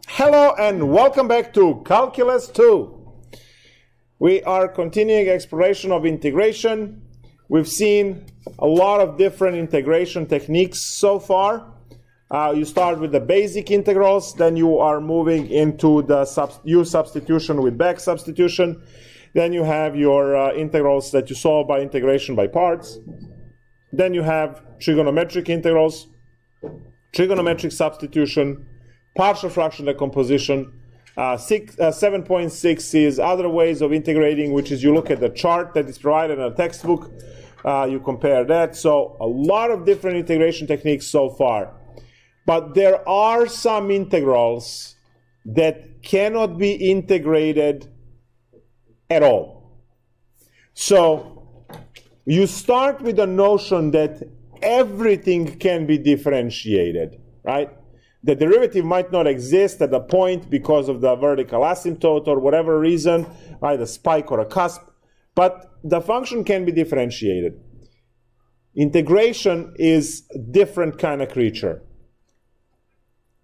Hello and welcome back to Calculus 2. We are continuing exploration of integration. We've seen a lot of different integration techniques so far. You start with the basic integrals, then you are moving into the u substitution with back substitution. Then you have your integrals that you solve by integration by parts. Then you have trigonometric integrals, trigonometric substitution, partial fraction decomposition. 7.6 is other ways of integrating, which is you look at the chart that is provided in a textbook, you compare that. So a lot of different integration techniques so far. But there are some integrals that cannot be integrated at all. So you start with the notion that everything can be differentiated, right? The derivative might not exist at the point because of the vertical asymptote or whatever reason, right, a spike or a cusp, but the function can be differentiated. Integration is a different kind of creature.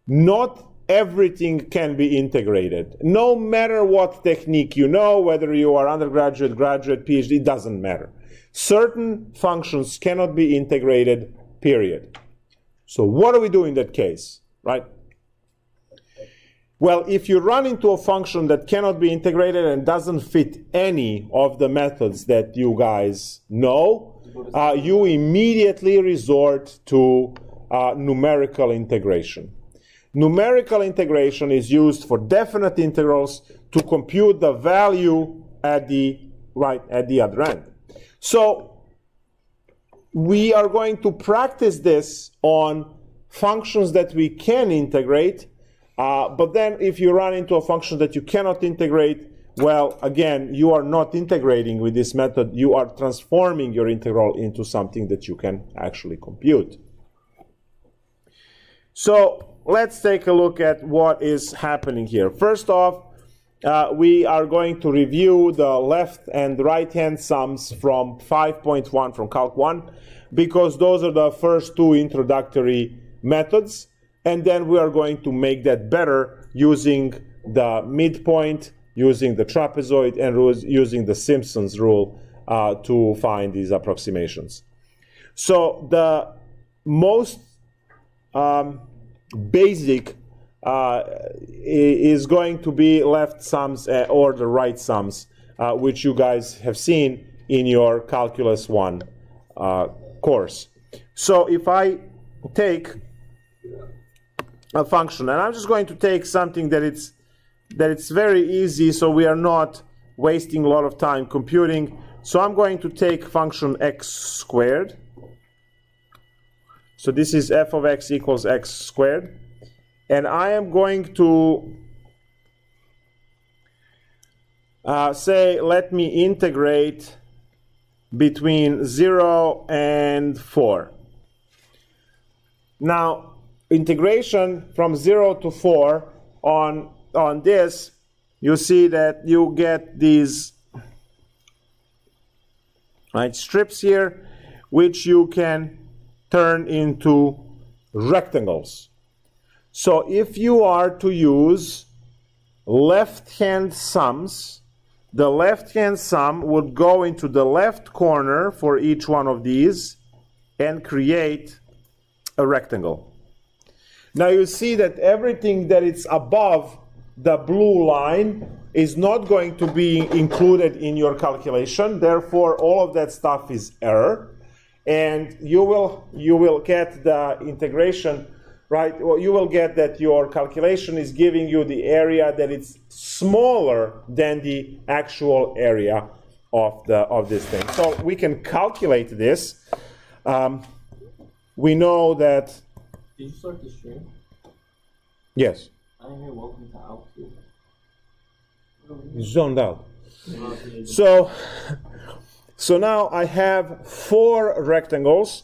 Not everything can be integrated. No matter what technique you know, whether you are undergraduate, graduate, PhD, it doesn't matter. Certain functions cannot be integrated, period. So what do we do in that case, right? Well, if you run into a function that cannot be integrated and doesn't fit any of the methods that you guys know, you immediately resort to numerical integration. Numerical integration is used for definite integrals to compute the value at the other end. So we are going to practice this on functions that we can integrate, but then if you run into a function that you cannot integrate, well, again, you are not integrating with this method. You are transforming your integral into something that you can actually compute. So let's take a look at what is happening here. First off, we are going to review the left and right hand sums from 5.1 from Calc 1, because those are the first two introductory methods, and then we are going to make that better using the midpoint, using the trapezoid, and using the Simpsons rule to find these approximations. So the most basic is going to be left sums or the right sums, which you guys have seen in your Calculus 1 course. So if I take a function, and I'm just going to take something that it's very easy, so we are not wasting a lot of time computing. So I'm going to take function x squared. So this is f of x equals x squared. And I am going to say, let me integrate between 0 and 4. Now, integration from 0 to 4 on this, you see that you get these strips here, which you can turn into rectangles. So if you are to use left-hand sums, the left-hand sum would go into the left corner for each one of these and create a rectangle. Now you see that everything that is above the blue line is not going to be included in your calculation. Therefore, all of that stuff is error. And you will get the integration, right? Well, you will get that your calculation is giving you the area that is smaller than the actual area of this thing. So we can calculate this. We know that. Did you start the stream? Yes. I'm here. Welcome to Outfield. Zoned out. So now I have 4 rectangles.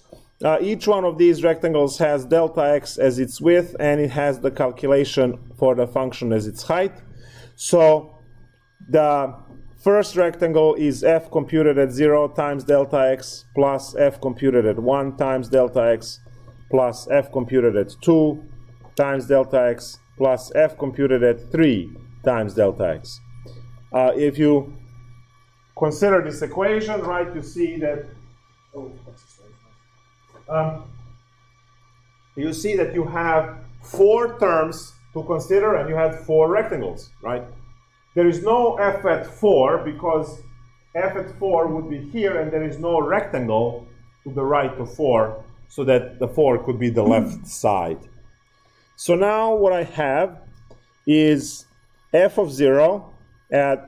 Each one of these rectangles has delta x as its width, and it has the calculation for the function as its height. So the first rectangle is f computed at 0 times delta x plus f computed at 1 times delta x plus f computed at 2 times delta x plus f computed at 3 times delta x. If you consider this equation, right, you see that you have 4 terms to consider, and you had 4 rectangles, right? There is no f at 4 because f at 4 would be here, and there is no rectangle to the right of 4, so that the 4 could be the left side. So now what I have is f of 0.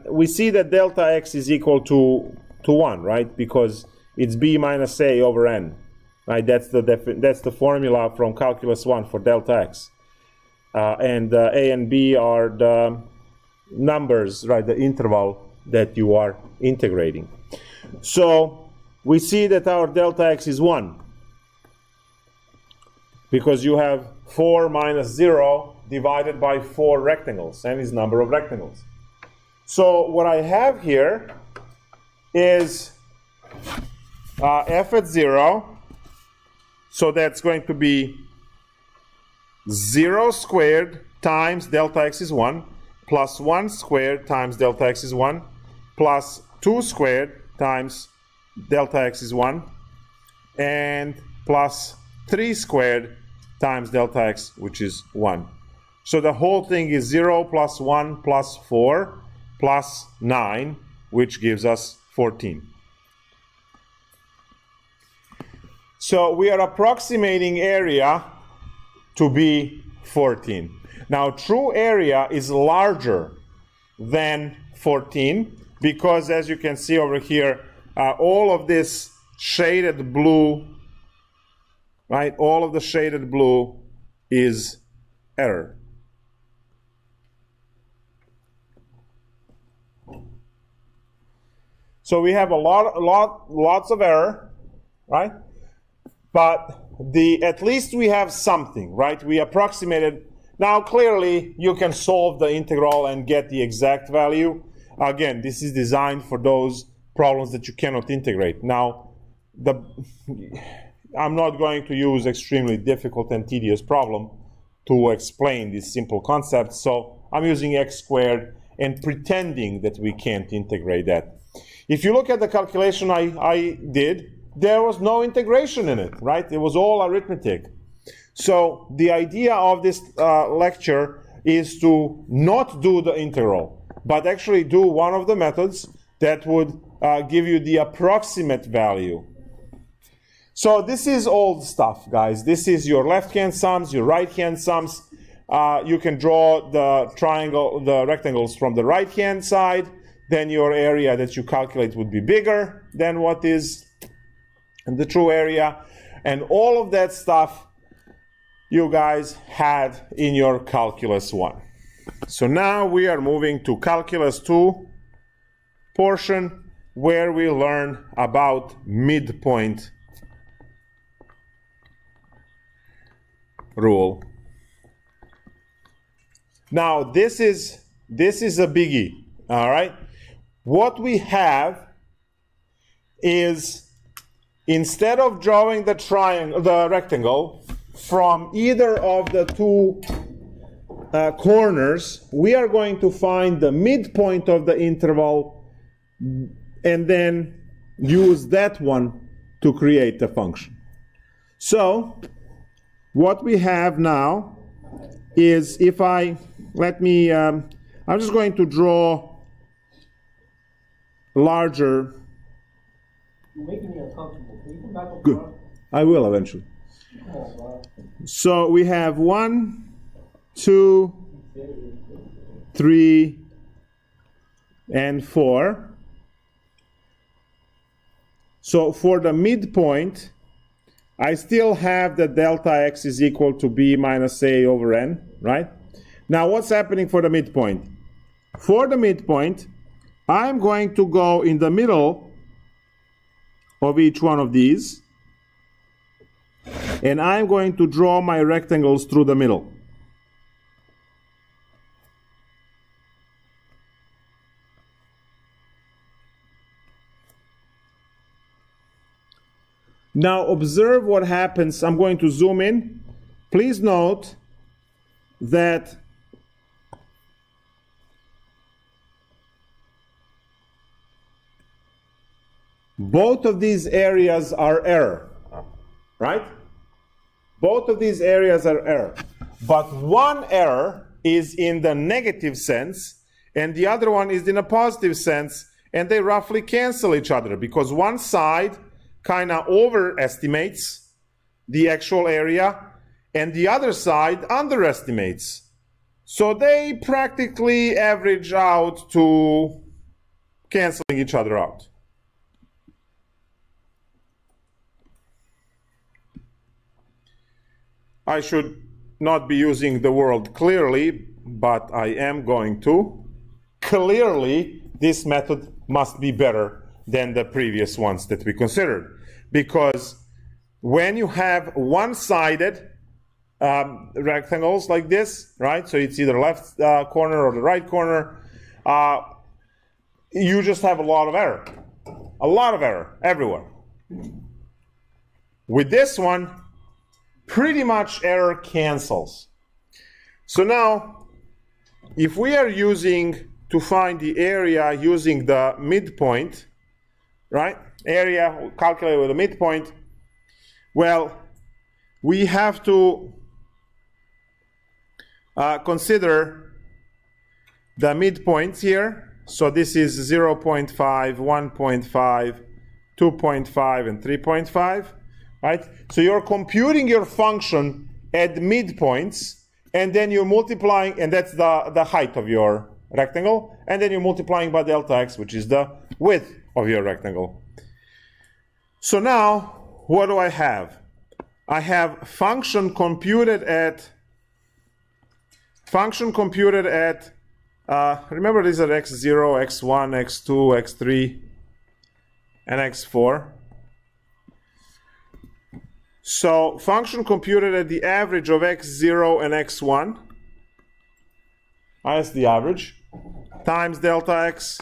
We see that delta x is equal to 1, right? Because it's b minus a over n, right? That's the formula from Calculus 1 for delta x. And a and b are the numbers, right? The interval that you are integrating. So we see that our delta x is 1 because you have 4 minus 0 divided by 4 rectangles, n is number of rectangles. So what I have here is f at 0, so that's going to be 0 squared times delta x is 1, plus 1 squared times delta x is 1, plus 2 squared times delta x is 1, and plus 3 squared times delta x, which is 1. So the whole thing is 0 plus 1 plus 4 plus 9, which gives us 14. So we are approximating area to be 14. Now true area is larger than 14 because, as you can see over here, all of this shaded blue, right, all of the shaded blue is error. So we have lots of error, right? But at least we have something, right? We approximated. Now clearly you can solve the integral and get the exact value. Again, this is designed for those problems that you cannot integrate. Now, I'm not going to use extremely difficult and tedious problem to explain this simple concept, so I'm using x squared and pretending that we can't integrate that. If you look at the calculation I did, there was no integration in it, right? It was all arithmetic. So the idea of this lecture is to not do the integral, but actually do one of the methods that would give you the approximate value. So this is old stuff, guys. This is your left-hand sums, your right-hand sums. You can draw the rectangles from the right-hand side. Then your area that you calculate would be bigger than what is the true area. And all of that stuff you guys had in your Calculus 1. So now we are moving to Calculus 2 portion where we learn about midpoint rule. Now this is a biggie, all right? What we have is, instead of drawing the rectangle from either of the two corners, we are going to find the midpoint of the interval and then use that one to create the function. So what we have now is, I'm just going to draw larger. You're making me uncomfortable. Can you come back up Good. front? I will eventually. Come on, bro. So we have 1, 2, 3, and 4. So for the midpoint, I still have that delta x is equal to b minus a over n, right? Now what's happening for the midpoint? For the midpoint, I'm going to go in the middle of each one of these, and I'm going to draw my rectangles through the middle. Now observe what happens. I'm going to zoom in. Please note that both of these areas are error, right? Both of these areas are error. But one error is in the negative sense, and the other one is in a positive sense, and they roughly cancel each other because one side kind of overestimates the actual area, and the other side underestimates. So they practically average out to canceling each other out. I should not be using the word clearly, but I am going to. Clearly, this method must be better than the previous ones that we considered. Because when you have one-sided rectangles like this, right? So it's either left corner or the right corner. You just have a lot of error. A lot of error everywhere. With this one, pretty much error cancels. So now, if we are using to find the area using the midpoint, right? Area calculated with a midpoint, well, we have to consider the midpoints here. So this is 0.5, 1.5, 2.5, and 3.5. Right? So you're computing your function at midpoints, and then you're multiplying, and that's the height of your rectangle, and then you're multiplying by delta x, which is the width of your rectangle. So now, what do I have? I have function computed at, remember these are x0, x1, x2, x3, and x4. So function computed at the average of x0 and x1, that's the average, times delta x,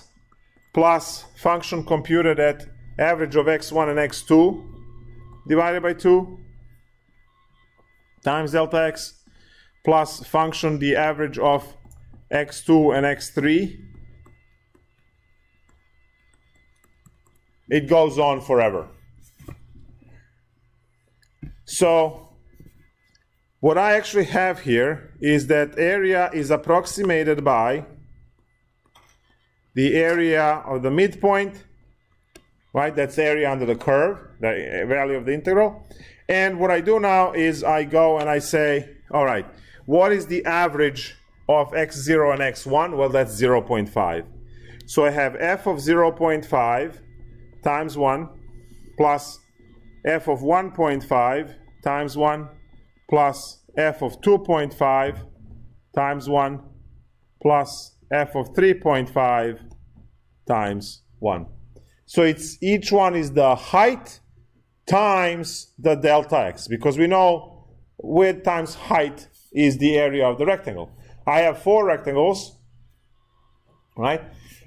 plus function computed at average of x1 and x2, divided by 2, times delta x, plus function the average of x2 and x3. It goes on forever. So what I actually have here is that area is approximated by the area of the midpoint, right? That's area under the curve, the value of the integral. And what I do now is I go and I say, all right, what is the average of x0 and x1? Well, that's 0.5. So I have f of 0.5 times 1 plus f of 1.5 times 1 plus f of 2.5 times 1 plus f of 3.5 times 1. So it's each one is the height times the delta x, because we know width times height is the area of the rectangle. I have 4 rectangles, right?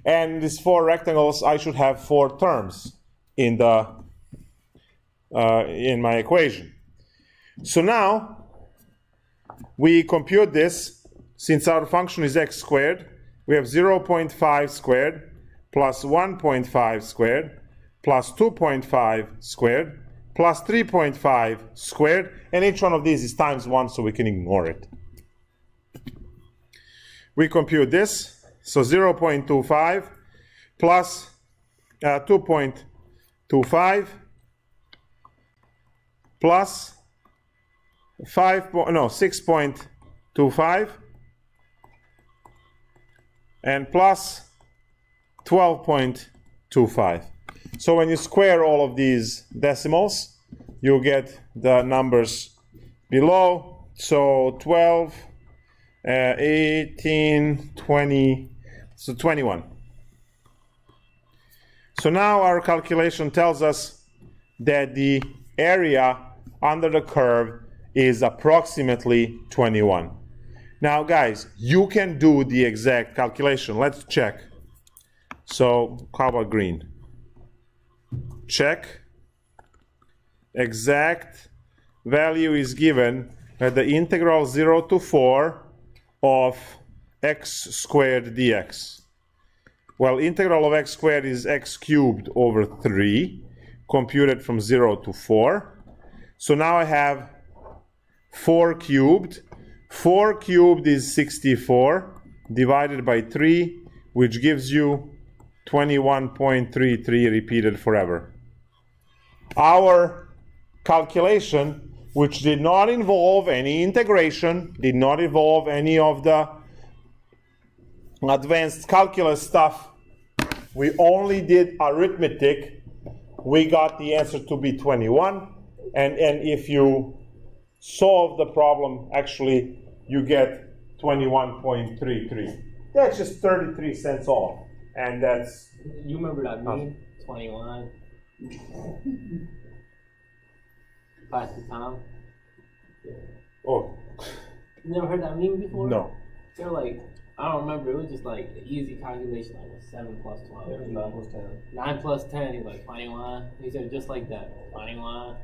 And these 4 rectangles, I should have 4 terms in the in my equation. So now we compute this. Since our function is x squared, we have 0.5 squared plus 1.5 squared plus 2.5 squared plus 3.5 squared, and each one of these is times 1, so we can ignore it. We compute this, so 0.25 plus 2.25 plus 6.25 and plus 12.25. So when you square all of these decimals, you get the numbers below. So 12, 18, 20, so 21. So now our calculation tells us that the area under the curve is approximately 21. Now guys, you can do the exact calculation. Let's check. So how about green? Check. Exact value is given at the integral 0 to 4 of x squared dx. Well, integral of x squared is x cubed over 3, computed from 0 to 4. So now I have 4 cubed. 4 cubed is 64 divided by 3, which gives you 21.33 repeated forever. Our calculation, which did not involve any integration, did not involve any of the advanced calculus stuff, we only did arithmetic, we got the answer to be 21, and if you solve the problem, actually you get 21.33. That's just 33 cents off, and that's... You remember that meme? 21. Pass the time. Oh. You never heard that meme before? No. They're like, I don't remember, it was just like an easy calculation, like 7 plus 12. It was 9 plus 10. 9 plus 10, he's like 21. He said just like that, 21.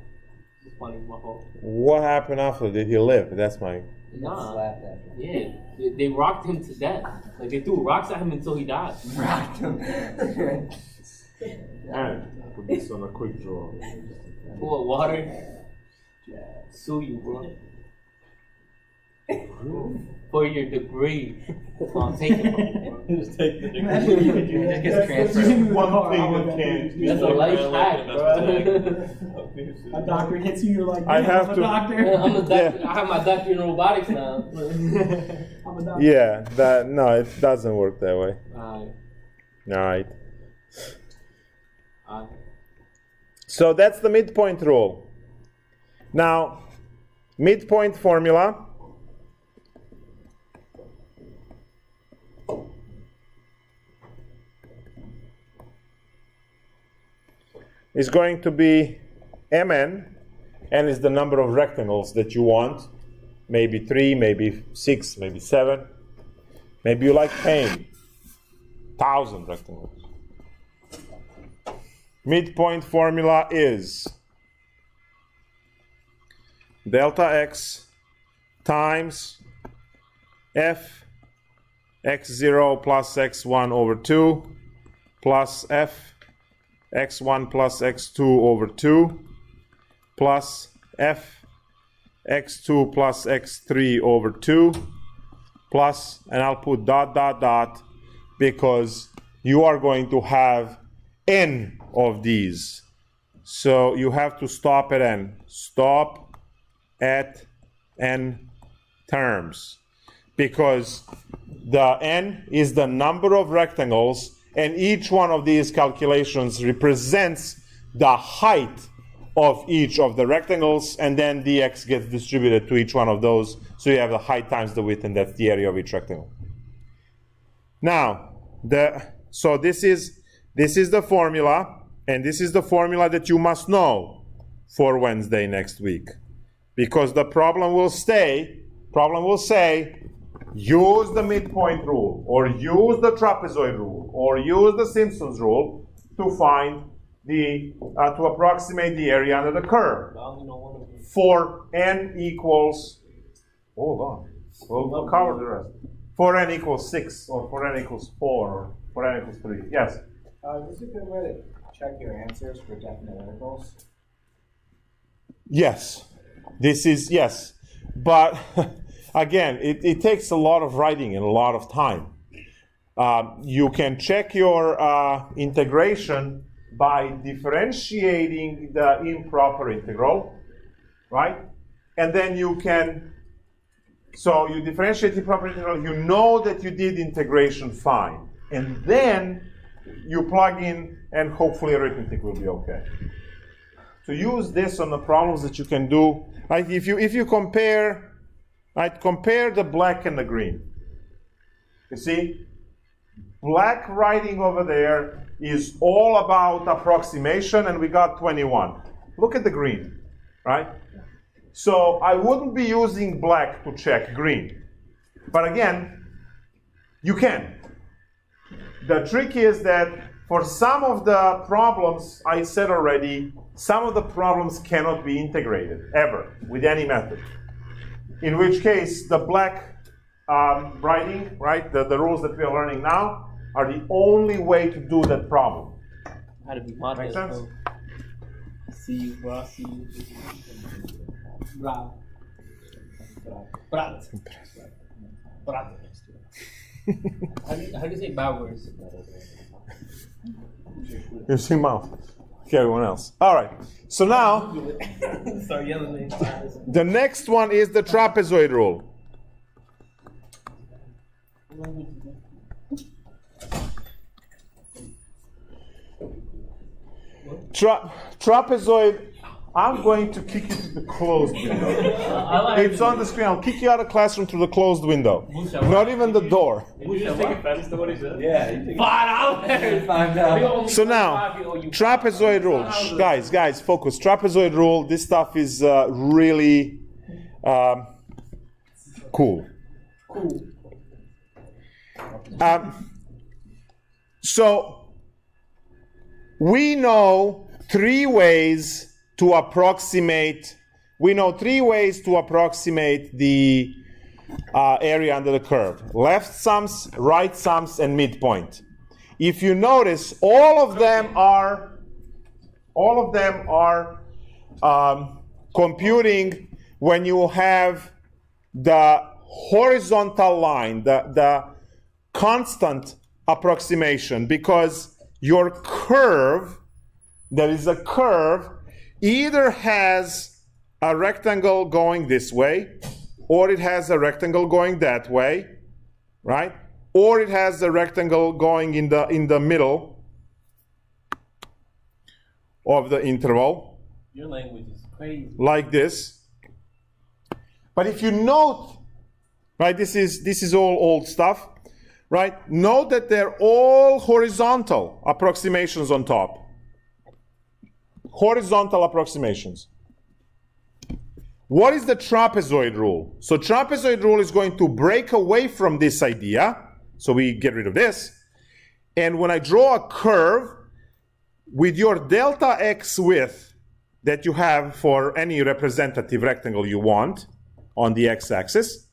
Just funny, my fault. What happened after? Did he live? That's my... Nah. Slapped at him. Yeah, they rocked him to death. Like they threw rocks at him until he died. Rocked him. And put this on a quick draw. Full of water. Sue you, bro. For your degree. Take it from you, bro. Just take the degree. It gets transferred. One thing that can't... That's a life hack, bro. A doctor hits you, you're like, I have I'm a to- doctor. I'm a doctor. I have my doctor in robotics now. I'm a doctor. Yeah, no, it doesn't work that way. Alright. So that's the midpoint rule. Now, midpoint formula is going to be Mn. N is the number of rectangles that you want. Maybe 3, maybe 6, maybe 7. Maybe you like pain. 1,000 rectangles. Midpoint formula is delta x times f x0 plus x1 over 2 plus f x1 plus x2 over 2 plus f x2 plus x3 over 2 plus, and I'll put dot dot dot because you are going to have n of these. So you have to stop at n. Stop at n terms. Because the n is the number of rectangles, and each one of these calculations represents the height of each of the rectangles, and then dx gets distributed to each one of those. So you have the height times the width, and that's the area of each rectangle. Now, so this is the formula, and this is the formula that you must know for Wednesday next week. Because the problem will say, use the midpoint rule, or use the trapezoid rule, or use the Simpsons rule to find to approximate the area under the curve. For n equals, hold on, we'll cover the rest. For n equals 6, or for n equals 4, or for n equals 3. Yes? This is a good way to check your answers for definite intervals. Yes. This is, yes. But again, it takes a lot of writing and a lot of time. You can check your integration by differentiating the improper integral, right? And then you can, so you differentiate the improper integral, you know that you did integration fine. And then you plug in, and hopefully arithmetic will be okay. To use this on the problems that you can do, like if you compare, I'd compare the black and the green. You see, black writing over there is all about approximation, and we got 21. Look at the green, right? So I wouldn't be using black to check green. But again, you can. The trick is that for some of the problems, I said already, some of the problems cannot be integrated, ever, with any method. In which case, the black writing, right, the rules that we are learning now are the only way to do that problem. How to be Make sense? See you, bro. See you. Bravo. Brat. Brat. How do you say backwards? Using mouth. Okay, everyone else. All right. So now, Start yelling at me. the next one is the trapezoid rule. Trapezoid, I'm going to kick you to the closed window. It's on the screen. I'll kick you out of the classroom through the closed window. Not even the door. Did you just take offense to what he said? Yeah, you $5. So now, trapezoid rule. Guys, focus. Trapezoid rule, this stuff is really cool. So, we know three ways to approximate. We know three ways to approximate the area under the curve: left sums, right sums, and midpoint. If you notice, all of them are computing when you have the horizontal line, the constant approximation, because your curve, there is a curve, either has a rectangle going this way, or it has a rectangle going that way, right? Or it has a rectangle going in the middle of the interval. Your language is crazy. Like this. But if you note, right, this is all old stuff, right? Note that they're all horizontal approximations on top. Horizontal approximations. What is the trapezoid rule? So trapezoid rule is going to break away from this idea. So we get rid of this. And when I draw a curve with your delta x width that you have for any representative rectangle you want on the x-axis,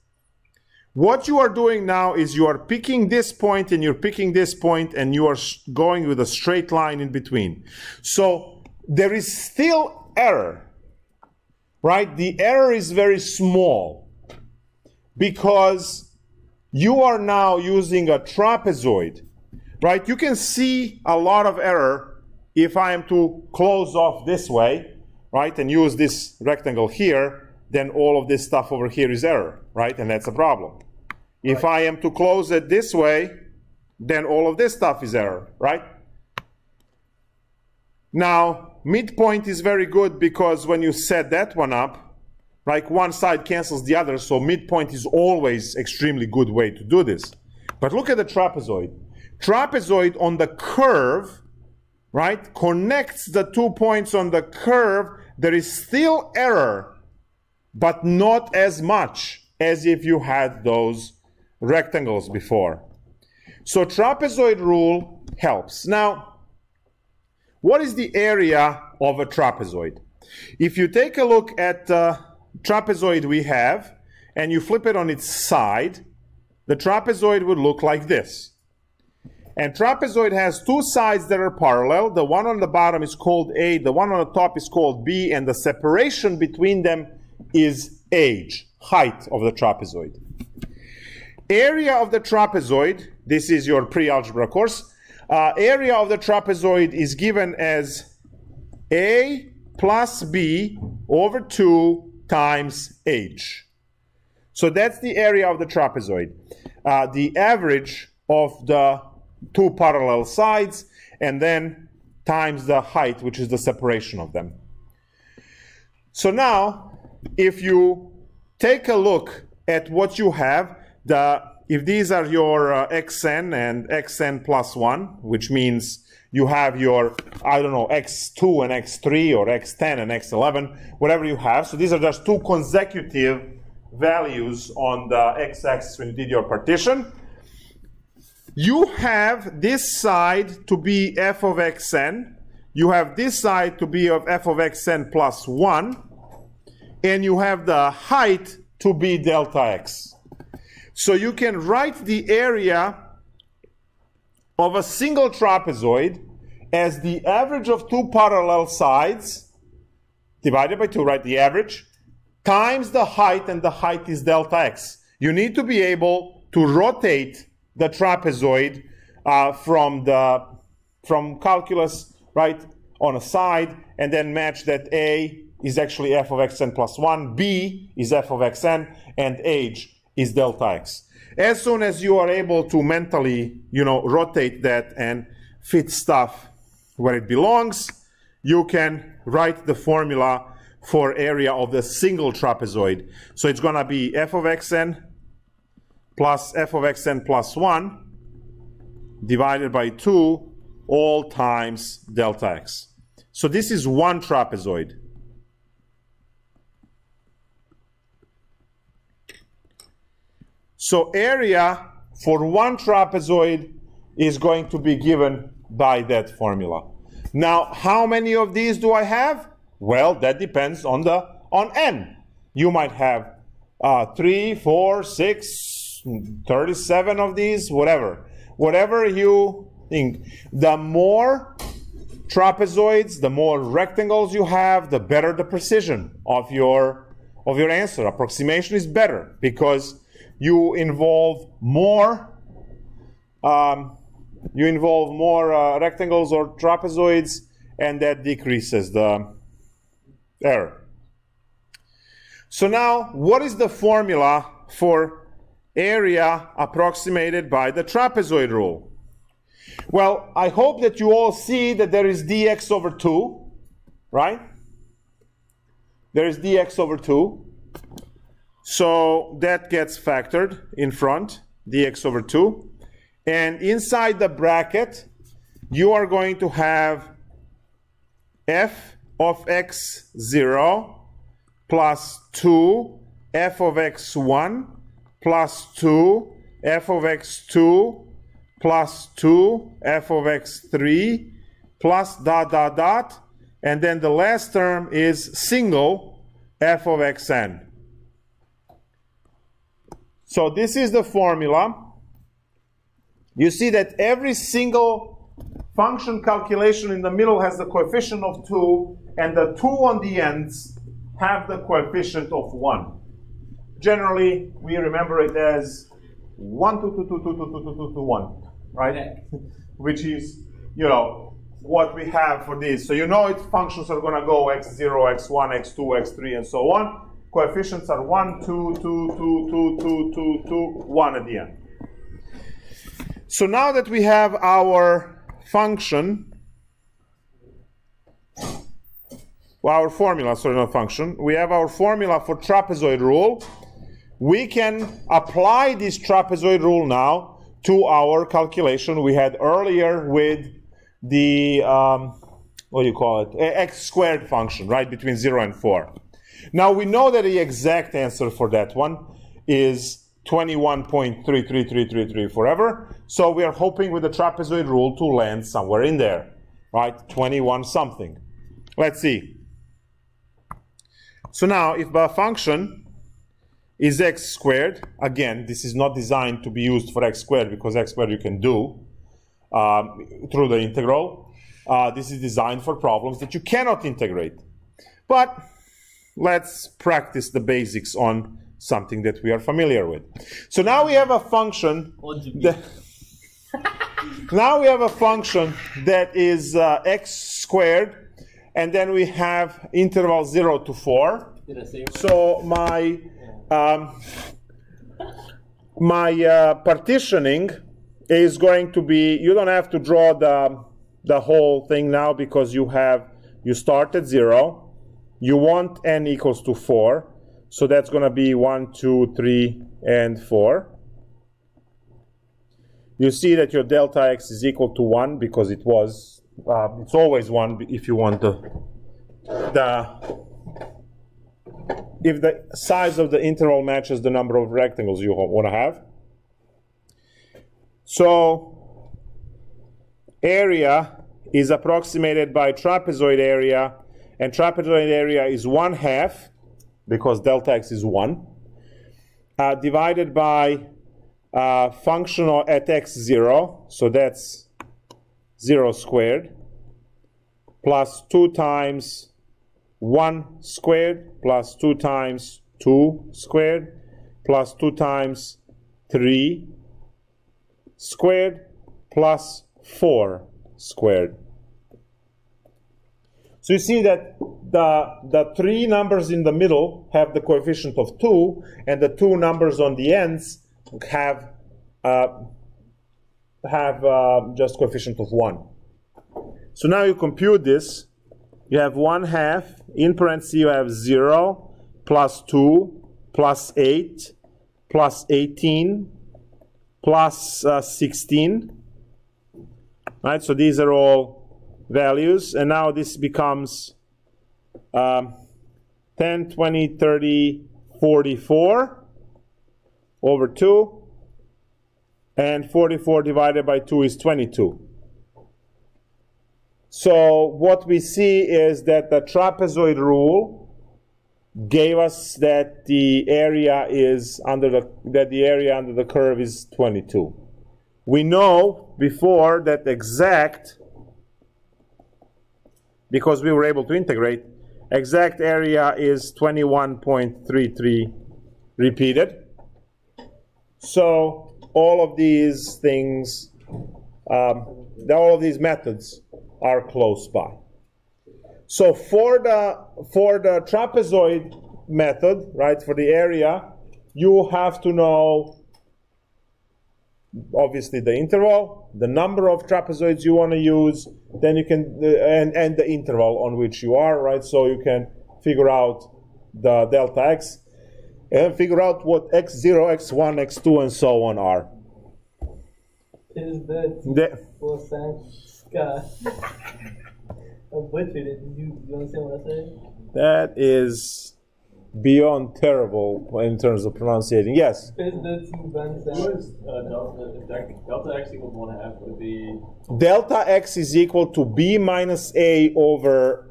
what you are doing now is you are picking this point and you're picking this point and you are going with a straight line in between. So there is still error, right? The error is very small because you are now using a trapezoid, right? You can see a lot of error if I am to close off this way, right, and use this rectangle here, then all of this stuff over here is error, right? And that's a problem. If I am to close it this way, then all of this stuff is error, right? Now, midpoint is very good because when you set that one up, like one side cancels the other, so midpoint is always extremely good way to do this. But look at the trapezoid. Trapezoid on the curve, right, connects the 2 points on the curve. There is still error, but not as much as if you had those rectangles before. So trapezoid rule helps. Now, what is the area of a trapezoid? If you take a look at trapezoid we have, and you flip it on its side, the trapezoid would look like this. And trapezoid has two sides that are parallel. The one on the bottom is called A, the one on the top is called B, and the separation between them is age, height of the trapezoid. Area of the trapezoid, this is your pre-algebra course, area of the trapezoid is given as A plus B over 2 times h. So that's the area of the trapezoid. The average of the two parallel sides, and then times the height, which is the separation of them. So now, if you take a look at what you have, if these are your xn and xn plus 1, which means you have your, I don't know, x2 and x3 or x10 and x11, whatever you have. So these are just two consecutive values on the x-axis when you did your partition. You have this side to be f of xn. You have this side to be of f of xn plus 1. And you have the height to be delta x. So you can write the area of a single trapezoid as the average of two parallel sides, divided by 2, right, the average, times the height, and the height is delta x. You need to be able to rotate the trapezoid from calculus, right, on a side, and then match that A is actually f of xn plus 1, B is f of xn, and h is delta x. As soon as you are able to mentally, rotate that and fit stuff where it belongs, you can write the formula for area of the single trapezoid. So it's going to be f of xn plus f of xn plus 1 divided by 2 all times delta x. So this is one trapezoid. So area for one trapezoid is going to be given by that formula. Now, how many of these do I have? Well, that depends on n. You might have 3, 4, 6, 37 of these, whatever. Whatever you think. The more trapezoids, the more rectangles you have, the better the precision of your answer. Approximation is better because you involve more rectangles or trapezoids, and that decreases the error. So now, what is the formula for area approximated by the trapezoid rule? Well, I hope that you all see that there is dx over 2, right? There is dx over 2. So that gets factored in front, dx over 2. And inside the bracket, you are going to have f of x0 plus 2 f of x1 plus 2 f of x2 plus 2 f of x3 plus ... and then the last term is single f of xn. So this is the formula. You see that every single function calculation in the middle has the coefficient of 2, and the 2 on the ends have the coefficient of 1. Generally, we remember it as 1, 2, 2, 2, 2, 2, 2, 2, 2, 1, right? Which is, what we have for this. So its functions are going to go x0, x1, x2, x3, and so on. Coefficients are 1, 2, 2, 2, 2, 2, 2, 2, 1 at the end. So now that we have our function, our formula, sorry, not function, we have our formula for trapezoid rule. We can apply this trapezoid rule now to our calculation we had earlier with the, x squared function, right, between 0 and 4. Now we know that the exact answer for that one is 21.33333 forever. So we are hoping with the trapezoid rule to land somewhere in there, right? 21 something. Let's see. So now if the function is x squared, again, this is not designed to be used for x squared because x squared you can do through the integral. This is designed for problems that you cannot integrate. But let's practice the basics on something that we are familiar with. So now we have a function that is x squared, and then we have interval 0 to 4. So my partitioning is going to be, you don't have to draw the whole thing now because you start at 0. You want n equals to 4. So that's going to be 1, 2, 3, and 4. You see that your delta x is equal to 1 because it was, it's always 1 if you want if the size of the interval matches the number of rectangles you want to have. So area is approximated by trapezoid area, and trapezoid area is 1/2, because delta x is 1, divided by functional at x0, so that's 0 squared, plus 2 times 1 squared, plus 2 times 2 squared, plus 2 times 3 squared, plus 4 squared. So you see that the 3 numbers in the middle have the coefficient of 2, and the 2 numbers on the ends have just coefficient of 1. So now you compute this. You have 1/2, in parentheses you have 0, plus 2, plus 8, plus 18, plus 16. Right, so these are all values, and now this becomes 10, 20, 30, 44 over 2, and 44 divided by 2 is 22. So what we see is that the trapezoid rule gave us that the area under the curve is 22. We know before that exact, because we were able to integrate, exact area is 21.33 repeated. So all of these things, all of these methods are close by. So for the trapezoid method, right, for the area, you have to know obviously the interval, the number of trapezoids you want to use, then you can and the interval on which you are, right? So you can figure out the delta x and figure out what x0, x1, x2, and so on are. Is that for Scott? I butchered it. You understand what I said? That is beyond terrible in terms of pronunciating. Yes? Is the two band sounds? Delta x equals 1/2 would be... Delta x is equal to b minus a over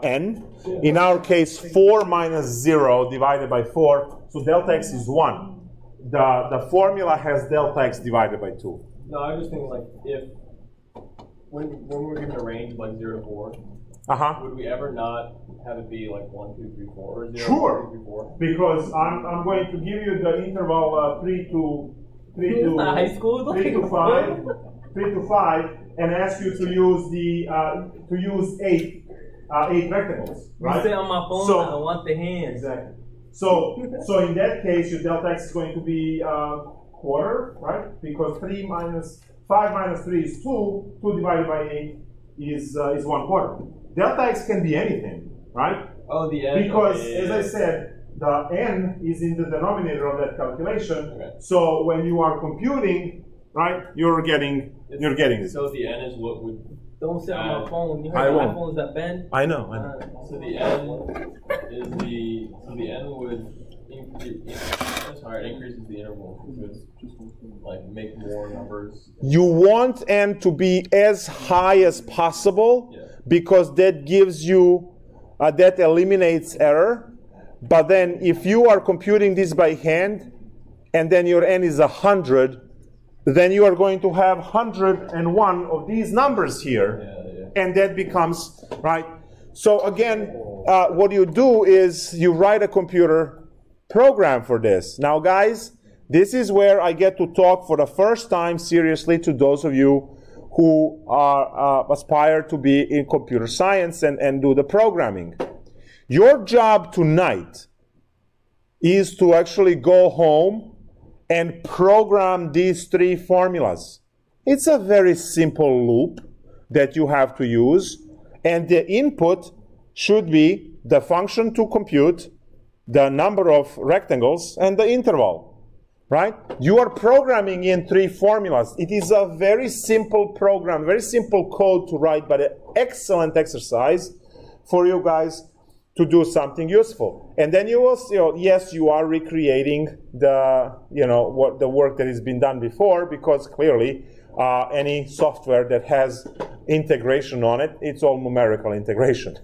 n. In our case, 4 minus 0 divided by 4. So delta x is 1. The formula has delta x divided by 2. No, I was just thinking, like, if when we're given a range of like 0 to 4, would we ever not have it be like 1, 2, 3, 4, or 0, sure. 1, 2, 3, 4? Because I'm going to give you the interval 3 to 5, and ask you to use 8 rectangles. Right? You say on my phone, I want the hands. Exactly. So in that case, your delta x is going to be quarter, right? Because 5 minus 3 is 2. 2 divided by 8 is 1/4. Delta x can be anything, right? Oh, the n. Because, as I said, the n is in the denominator of that calculation. Okay. So when you are computing, right, you're getting this. So the n is what would... Don't sit on my phone. You I have won't. iPhones that bend? I know. So the n is the n would increases the interval. Like make more numbers. You want n to be as high as possible, because that gives you, that eliminates error. But then if you are computing this by hand, and then your n is 100, then you are going to have 101 of these numbers here. And that becomes, right? So again, what you do is you write a computer program for this. Now guys, this is where I get to talk for the first time seriously to those of you who are aspire to be in computer science and do the programming. Your job tonight is to actually go home and program these 3 formulas. It's a very simple loop that you have to use, and the input should be the function to compute, the number of rectangles, and the interval, right? You are programming in 3 formulas. It is a very simple program, very simple code to write, but an excellent exercise for you guys to do something useful. And then you will see, yes, you are recreating the, the work that has been done before, because clearly any software that has integration on it, it's all numerical integration,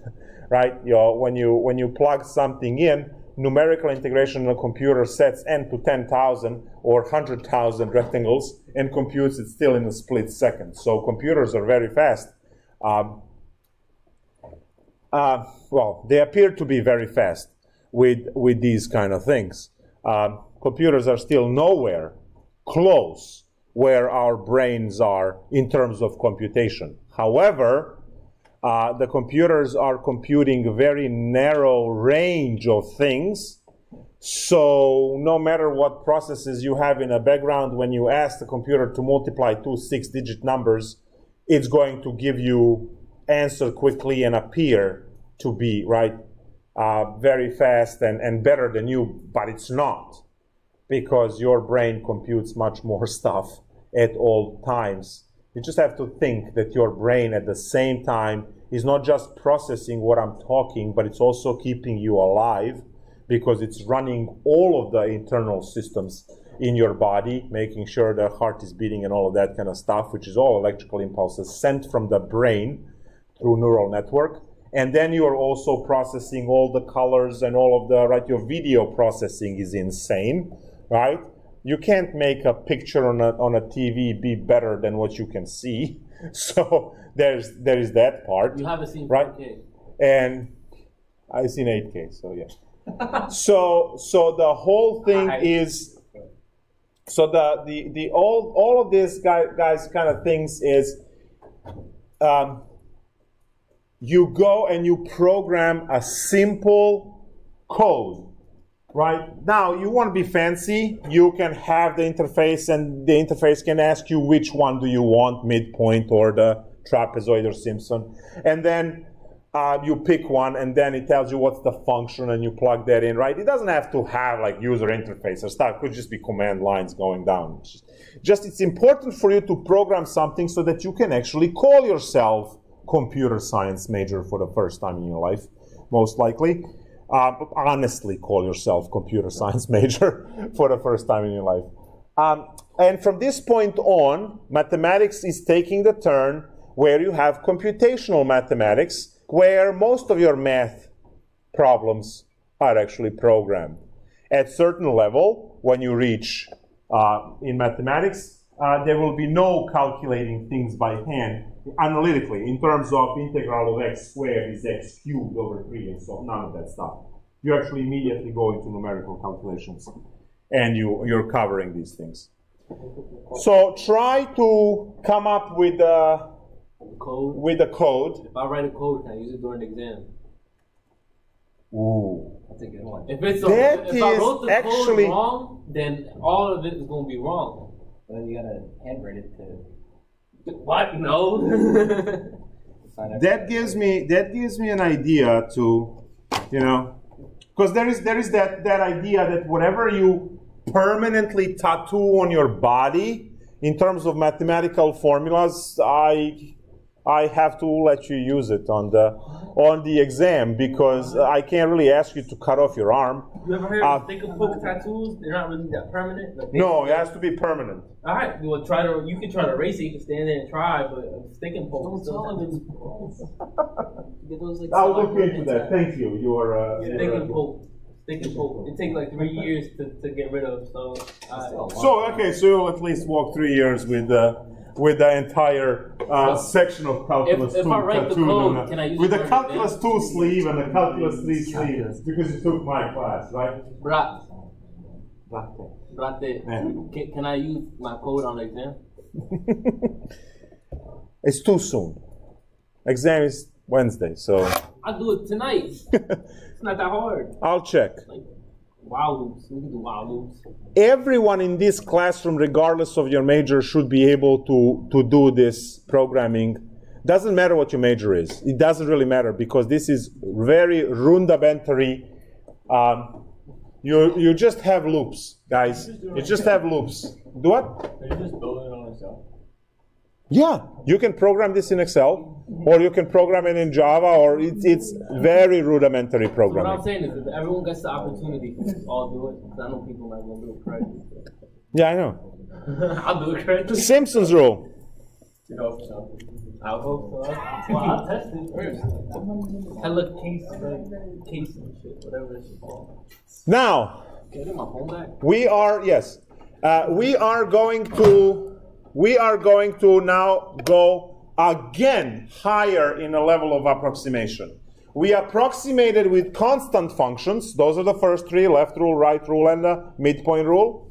right? When you plug something in, numerical integration in a computer sets n to 10,000 or 100,000 rectangles and computes it still in a split second. So computers are very fast. Well, they appear to be very fast with these kind of things. Computers are still nowhere close where our brains are in terms of computation. However, the computers are computing a very narrow range of things. So no matter what processes you have in a background, when you ask the computer to multiply two 6-digit numbers, it's going to give you answer quickly and appear to be very fast and better than you, but it's not, because your brain computes much more stuff at all times. You just have to think that your brain at the same time is not just processing what I'm talking, but it's also keeping you alive, because it's running all of the internal systems in your body, making sure the heart is beating and all of that kind of stuff, which is all electrical impulses sent from the brain through neural network. And then you're also processing all the colors and all of the, your video processing is insane, right? You can't make a picture on a TV be better than what you can see. So there is that part. You haven't seen 4K. Right? And I've seen 8K, so yeah. so the whole thing is, so the all of this guys kind of things is, you go and you program a simple code. Right? Now, you want to be fancy, you can have the interface, and the interface can ask you which one do you want, Midpoint or the Trapezoid or Simpson. And then you pick one, and then it tells you what's the function, and you plug that in, right? It doesn't have to have like user interface or stuff. It could just be command lines going down. Just it's important for you to program something so that you can actually call yourself computer science major for the first time in your life, most likely. Honestly call yourself computer science major for the first time in your life. And from this point on, mathematics is taking the turn where you have computational mathematics, where most of your math problems are actually programmed. At certain level, when you reach in mathematics, there will be no calculating things by hand analytically in terms of integral of x squared is x cubed over 3 and so none of that stuff. You actually immediately go into numerical calculations and you're covering these things. So try to come up with a code. If I write a code, can I use it during the exam? Ooh. That's a good one. If I wrote the code wrong, then all of it is going to be wrong. Well, you gotta handwrite it to. What? No. That gives me an idea to, because there is that idea that whatever you permanently tattoo on your body in terms of mathematical formulas, I have to let you use it on the exam, because I can't really ask you to cut off your arm. You ever heard of stick and poke tattoos? They're not really that permanent. Like no, it has to be permanent. All right, you can try to erase it. You can stand there and try, but stick and poke. I'll look into that. Thank you. You are stick and poke. Stick and poke. It takes like 3 years to get rid of. So you'll at least walk 3 years with the entire section of Calculus 2 if I write the code, can I use with the Calculus 2 sleeve and the Calculus 3 sleeve, because you took my class, right? Can I use my code on the exam? It's too soon. Exam is Wednesday, so I'll do it tonight. It's not that hard. I'll check. While loops. We can do while loops. Everyone in this classroom, regardless of your major, should be able to do this programming. Doesn't matter what your major is. It doesn't really matter, because this is very rudimentary. You just have loops, guys. You just have loops. Do what? Are you just building it on Excel? Yeah, you can program this in Excel, or you can program it in Java, or it's very rudimentary programming. So what I'm saying is, if everyone gets the opportunity to all do it, because I know people are not going to do it correctly. Yeah, I know. I'll do it correctly. Simpsons Rule. You hope so. I hope so. Well, I'll test it first. Hella case and shit, whatever it's called. Now, can I get my phone back? we are going to now go again higher in a level of approximation. We approximated with constant functions. Those are the first three: left rule, right rule, and the midpoint rule.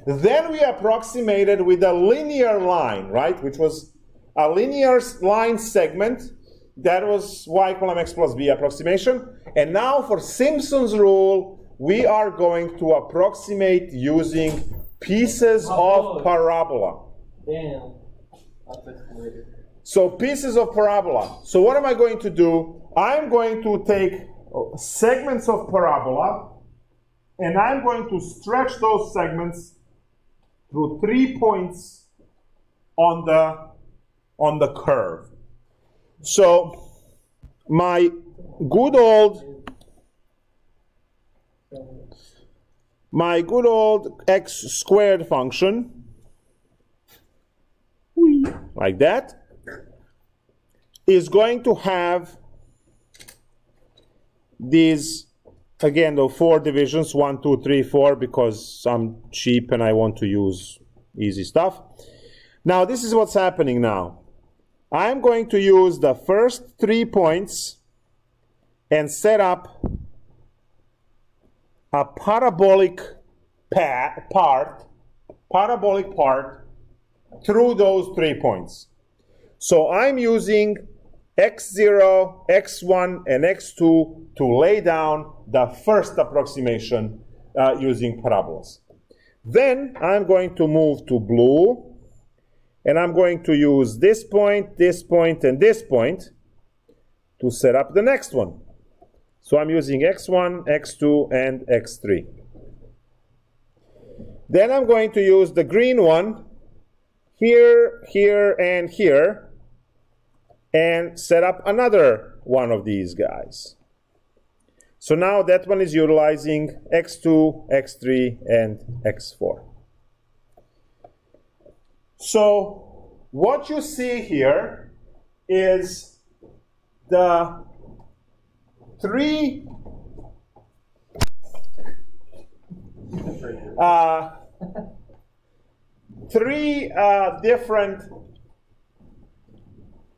Then we approximated with a linear line, right, which was a linear line segment. That was y equal mx plus b approximation. And now for Simpsons rule, we are going to approximate using pieces of parabola. Damn. I'll test it later. So pieces of parabola. So what am I going to do? I'm going to take segments of parabola, and I'm going to stretch those segments through 3 points on the curve. So my good old x squared function, like that, is going to have these, again, the 4 divisions, 1, 2, 3, 4, because I'm cheap and I want to use easy stuff. Now, this is what's happening now. I'm going to use the first 3 points and set up a parabolic part through those 3 points. So I'm using x0, x1, and x2 to lay down the first approximation using parabolas. Then I'm going to move to blue, and I'm going to use this point, and this point to set up the next one. So I'm using x1, x2, and x3. Then I'm going to use the green one here, here, and here, and set up another one of these guys. So now that one is utilizing x2, x3, and x4. So what you see here is the three different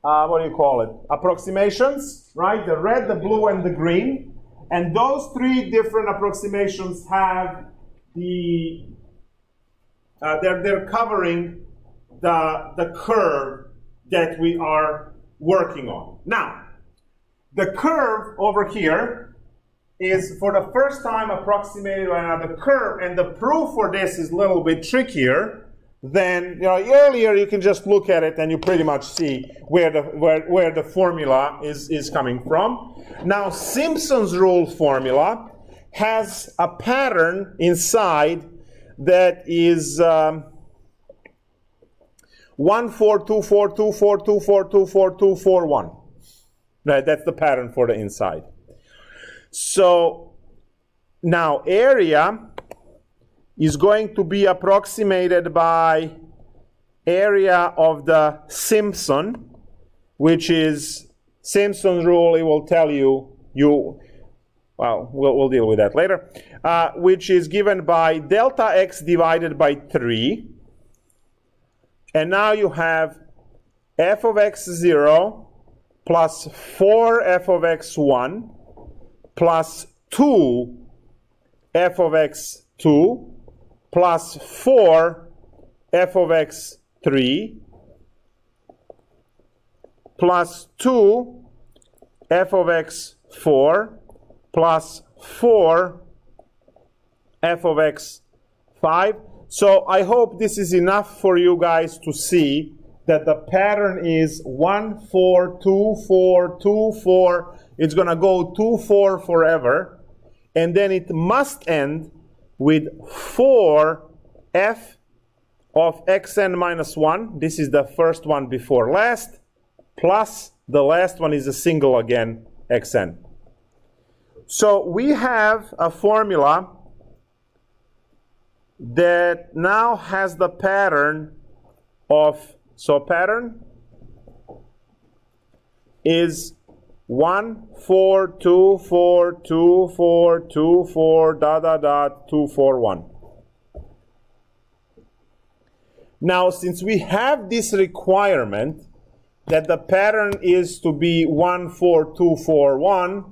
what do you call it? Approximations, right? The red, the blue, and the green. And those 3 different approximations have the they're covering the curve that we are working on. Now, the curve over here is for the first time approximated by another curve, and the proof for this is a little bit trickier than, earlier you can just look at it and you pretty much see where the formula is coming from. Now, Simpsons Rule formula has a pattern inside that is 1, 4, 2, 4, 2, 4, 2, 4, 2, 4, 2, 4, 1. Right, that's the pattern for the inside. So now area is going to be approximated by area of the Simpson, which is Simpsons rule. It will tell you, well, we'll deal with that later, which is given by delta x divided by 3. And now you have f of x0 plus 4 f of x1 plus 2 f of x2 plus 4 f of x3 plus 2 f of x4 plus 4 f of x5. So I hope this is enough for you guys to see that the pattern is 1, 4, 2, 4, 2, 4. It's going to go 2, 4 forever. And then it must end with 4 f of xn minus 1. This is the first one before last, plus the last one is a single again, xn. So we have a formula that now has the pattern of, so pattern is 1, 4, 2, 4, 2, 4, 2, 4, dot, dot, dot, 2, 4, 1. Now, since we have this requirement that the pattern is to be 1, 4, 2, 4, 1,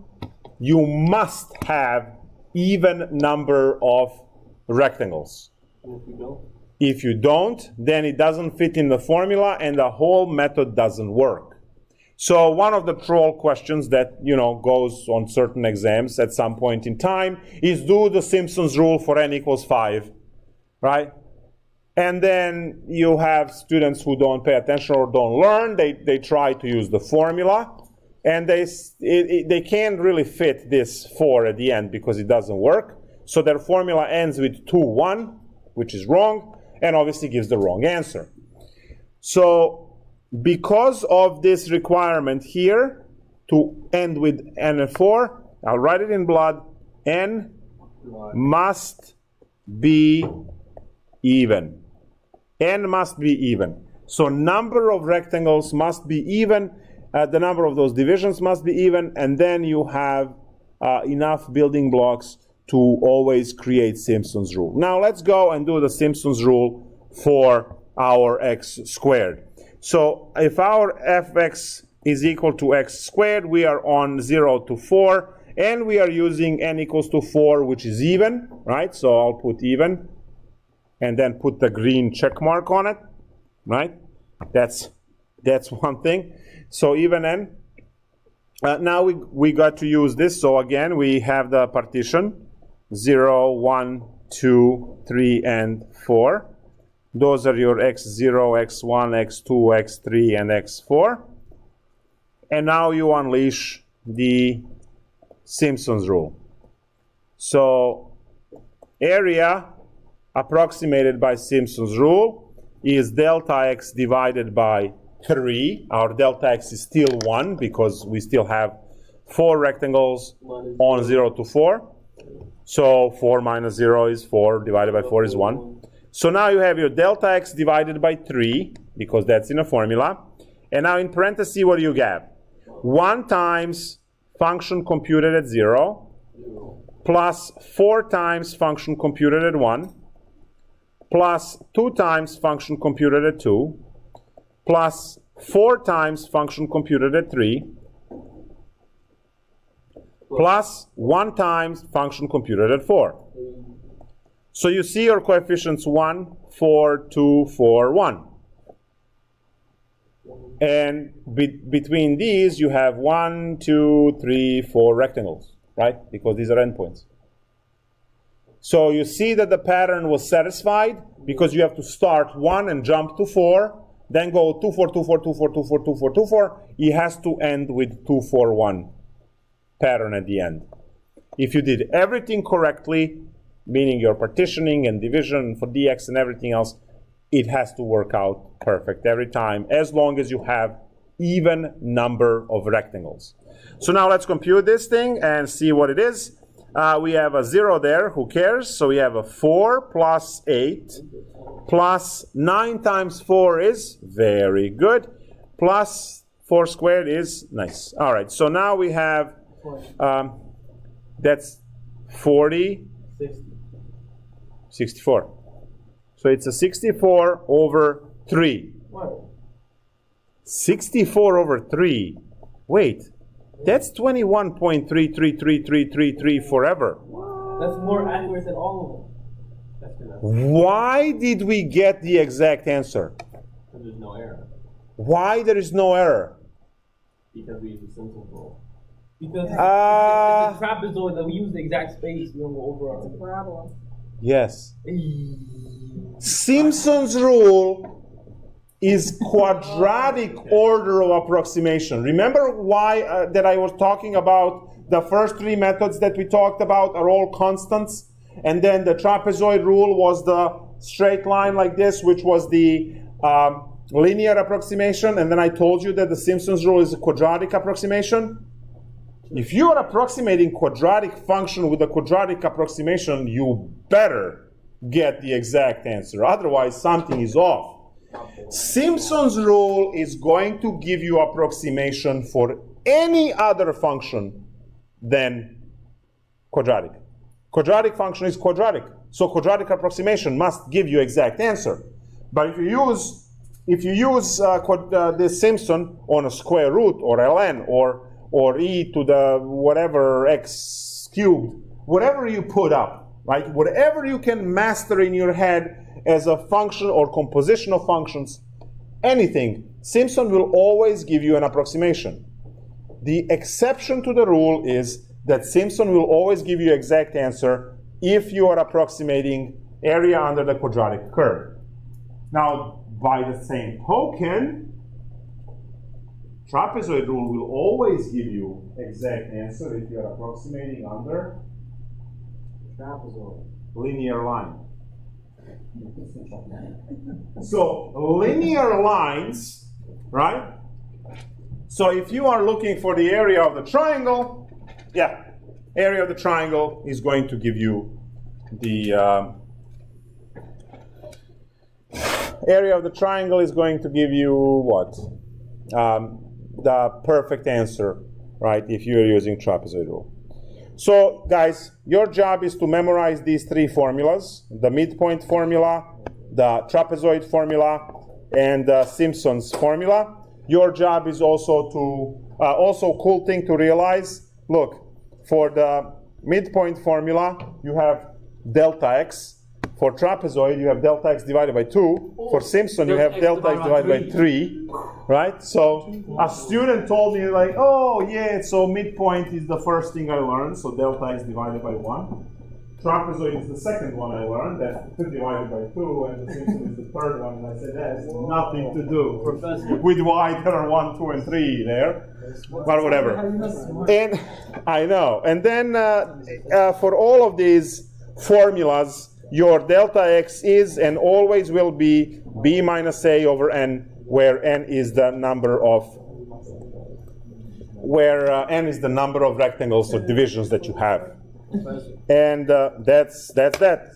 you must have even number of rectangles. If you don't, then it doesn't fit in the formula and the whole method doesn't work. So one of the troll questions that, you know, goes on certain exams at some point in time is do the Simpsons rule for n equals 5, right? And then you have students who don't pay attention or don't learn. They try to use the formula, and they can't really fit this 4 at the end because it doesn't work. So their formula ends with 2, 1, which is wrong, and obviously gives the wrong answer. So because of this requirement here to end with n and 4, I'll write it in blood, n must be even. N must be even. So number of rectangles must be even, the number of those divisions must be even, and then you have enough building blocks to always create Simpsons rule. Now let's go and do the Simpsons rule for our x squared. So if our fx is equal to x squared, we are on 0 to 4, and we are using n equals to 4, which is even, right? So I'll put even, and then put the green check mark on it, right? That's one thing. So even n. Now we got to use this. So again, we have the partition 0, 1, 2, 3, and 4. Those are your x0, x1, x2, x3, and x4. And now you unleash the Simpsons rule. So area approximated by Simpsons rule is delta x divided by 3. Our delta x is still 1 because we still have 4 rectangles on 0 to 4. So 4 minus 0 is 4, divided by 4 is 1. So now you have your delta x divided by 3, because that's in a formula. And now in parentheses, what do you get? 1 times function computed at 0, plus 4 times function computed at 1, plus 2 times function computed at 2, plus 4 times function computed at 3, plus 1 times function computed at 4. So you see your coefficients 1, 4, 2, 4, 1. And between these you have 1, 2, 3, 4 rectangles, right? Because these are endpoints. So you see that the pattern was satisfied because you have to start 1 and jump to 4, then go 2, 4, 2, 4, 2, 4, 2, 4, 2, 4, 2, 4. It has to end with 2, 4, 1 pattern at the end. If you did everything correctly, meaning your partitioning and division for dx and everything else, it has to work out perfect every time, as long as you have even number of rectangles. So now let's compute this thing and see what it is. We have a 0 there, who cares? So we have a 4 plus 8 plus 9 times 4 is very good, plus 4 squared is nice. All right, so now we have, that's 40, 64. So it's a 64 over 3. What? 64 over 3. Wait, that's 21.333333 forever. That's more accurate than all of them. Why did we get the exact answer? Because there's no error. Why there is no error? Because we use the Simpsons rule. Because it's a trapezoid that we use the exact space. We don't go over on the parabola. Yes. Simpsons rule is quadratic order of approximation. Remember why that I was talking about the first 3 methods that we talked about are all constants, and then the trapezoid rule was the straight line like this, which was the linear approximation, and then I told you that the Simpsons rule is a quadratic approximation. If you are approximating quadratic function with a quadratic approximation, you better get the exact answer. Otherwise, something is off. Simpsons rule is going to give you approximation for any other function than quadratic. Quadratic function is quadratic, so quadratic approximation must give you exact answer. But if you use this Simpson on a square root or ln or e to the whatever x cubed, whatever you put up, right? Whatever you can master in your head as a function or composition of functions, anything, Simpson will always give you an approximation. The exception to the rule is that Simpson will always give you exact answer if you are approximating area under the quadratic curve. Now, by the same token, trapezoid rule will always give you exact answer if you are approximating under trapezoid, linear line. So linear lines, right? So if you are looking for the area of the triangle, yeah, area of the triangle is going to give you the area of the triangle is going to give you what? The perfect answer, right, if you're using trapezoid rule. So, guys, your job is to memorize these three formulas, the midpoint formula, the trapezoid formula, and the Simpsons formula. Your job is also to, also cool thing to realize, look, for the midpoint formula, you have delta x. For trapezoid, you have delta x divided by 2. For Simpson, you have delta x divided by 3. Right? So a student told me, like, oh, yeah, so midpoint is the first thing I learned, so delta x divided by 1. Trapezoid is the second one I learned, that's divided by 2, and the Simpson is the third one. And I said, that has nothing to do with why there are 1, 2, and 3 there. But whatever. And I know. And then for all of these formulas, your delta x is and always will be b minus a over n, where n is the number of rectangles or divisions that you have. And that's that.